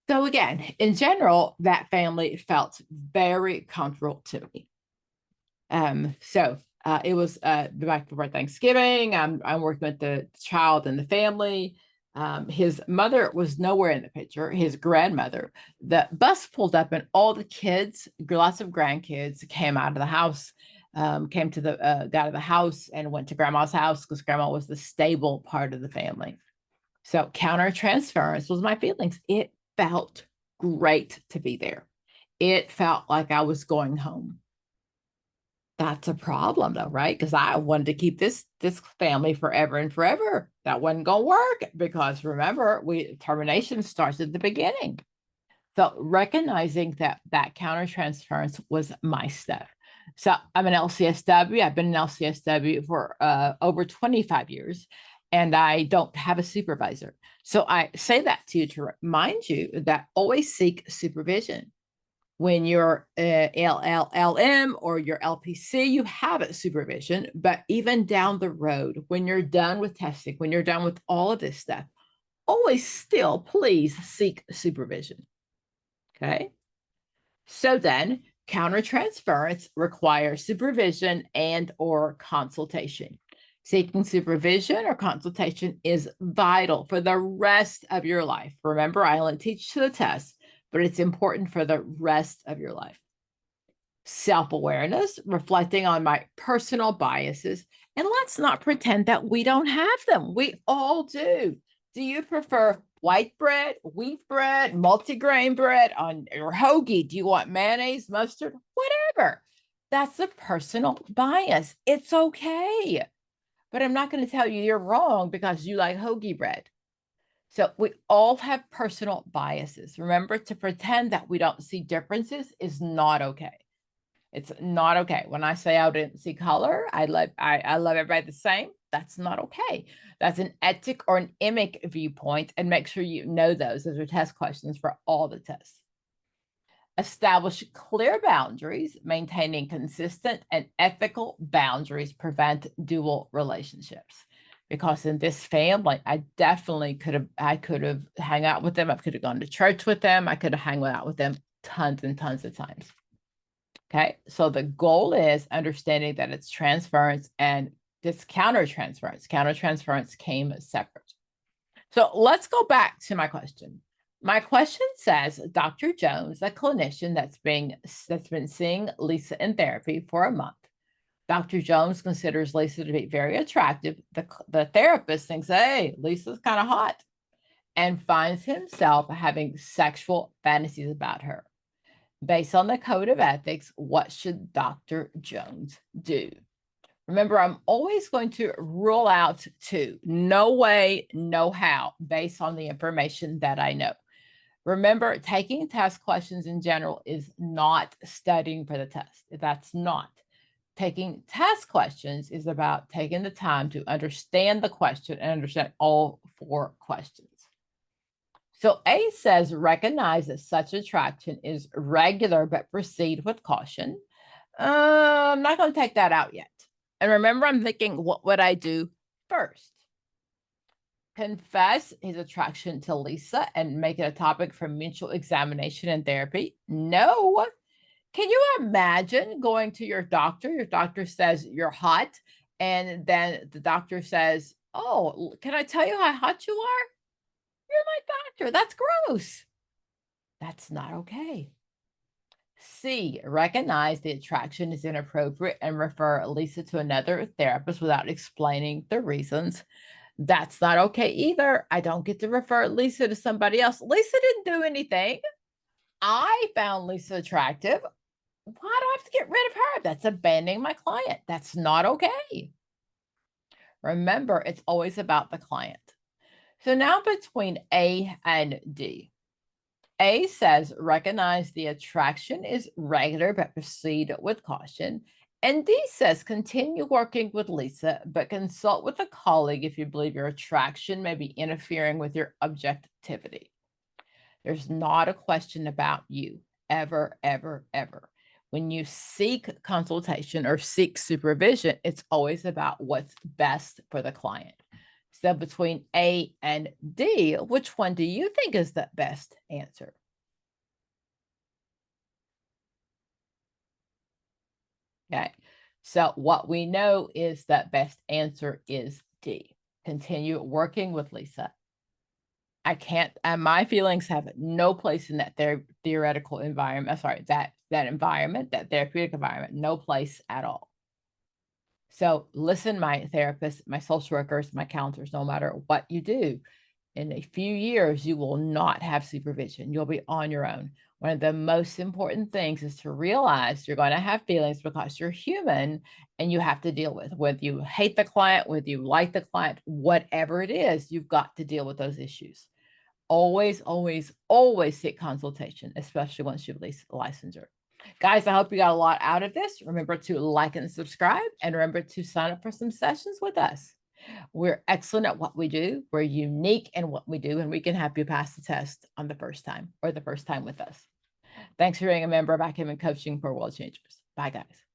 So again, in general, that family felt very comfortable to me. It was back before Thanksgiving. I'm working with the child and the family. His mother was nowhere in the picture. His grandmother. The bus pulled up, and all the kids, lots of grandkids, came out of the house. Came to the got out of the house and went to grandma's house because grandma was the stable part of the family. So countertransference was my feelings. It felt great to be there. It felt like I was going home. That's a problem though, right? Because I wanted to keep this family forever and forever. That wasn't gonna work because remember, termination starts at the beginning. So recognizing that countertransference was my stuff. So I'm an LCSW. I've been an LCSW for over 25 years, and I don't have a supervisor. So I say that to you to remind you that always seek supervision. When you're LLM or your LPC, you have a supervision, but even down the road, when you're done with testing, when you're done with all of this stuff, always still please seek supervision. Okay. So then countertransference requires supervision and or consultation. Seeking supervision or consultation is vital for the rest of your life. Remember, I only teach to the test, but it's important for the rest of your life. Self-awareness, reflecting on my personal biases, and let's not pretend that we don't have them. We all do. Do you prefer white bread, wheat bread, multigrain bread on your hoagie? Do you want mayonnaise, mustard, whatever? That's a personal bias. It's okay. But I'm not going to tell you you're wrong because you like hoagie bread. So we all have personal biases. Remember, to pretend that we don't see differences is not okay. It's not okay. When I say I didn't see color, I love everybody the same. That's not okay. That's an etic or an emic viewpoint, and make sure you know those. Those are test questions for all the tests. Establish clear boundaries, maintaining consistent and ethical boundaries prevent dual relationships. Because in this family, I definitely could have hung out with them. I could have gone to church with them. I could have hung out with them tons and tons of times. Okay, so the goal is understanding that it's transference and this countertransference. Countertransference came separate. So let's go back to my question. My question says, Dr. Jones, a clinician that's been seeing Lisa in therapy for a month. Dr. Jones considers Lisa to be very attractive. The therapist thinks, hey, Lisa's kind of hot, and finds himself having sexual fantasies about her. Based on the code of ethics, what should Dr. Jones do? Remember, I'm always going to rule out two. No way, no how, based on the information that I know. Remember, taking test questions in general is not studying for the test. That's not. Taking test questions is about taking the time to understand the question and understand all four questions. So A says, recognize that such attraction is regular, but proceed with caution. I'm not going to take that out yet. And remember, I'm thinking, what would I do first? Confess his attraction to Lisa and make it a topic for mutual examination and therapy? No. Can you imagine going to your doctor? Your doctor says you're hot, and then the doctor says, oh, can I tell you how hot you are? You're my doctor. That's gross. That's not okay. C, recognize the attraction is inappropriate and refer Lisa to another therapist without explaining the reasons. That's not okay either. I don't get to refer Lisa to somebody else. Lisa didn't do anything. I found Lisa attractive. Why do I have to get rid of her? That's abandoning my client. That's not okay. Remember, it's always about the client. So now between A and D. A says, recognize the attraction is regular, but proceed with caution. And D says, continue working with Lisa, but consult with a colleague if you believe your attraction may be interfering with your objectivity. There's not a question about you, ever, ever, ever. When you seek consultation or seek supervision, it's always about what's best for the client. So between A and D, which one do you think is the best answer? Okay. So what we know is that best answer is D. Continue working with Lisa. I can't, and my feelings have no place in that theoretical environment. Sorry, that environment, that therapeutic environment, no place at all. So listen, my therapists, my social workers, my counselors, no matter what you do, in a few years, you will not have supervision. You'll be on your own. One of the most important things is to realize you're going to have feelings because you're human and you have to deal with whether you hate the client, whether you like the client, whatever it is, you've got to deal with those issues. Always, always, always seek consultation, especially once you've licensure. Guys, I hope you got a lot out of this. Remember to like and subscribe, and remember to sign up for some sessions with us. We're excellent at what we do. We're unique in what we do, and we can help you pass the test on the first time or the first time with us. Thanks for being a member of Acumen Coaching for World Changers. Bye, guys.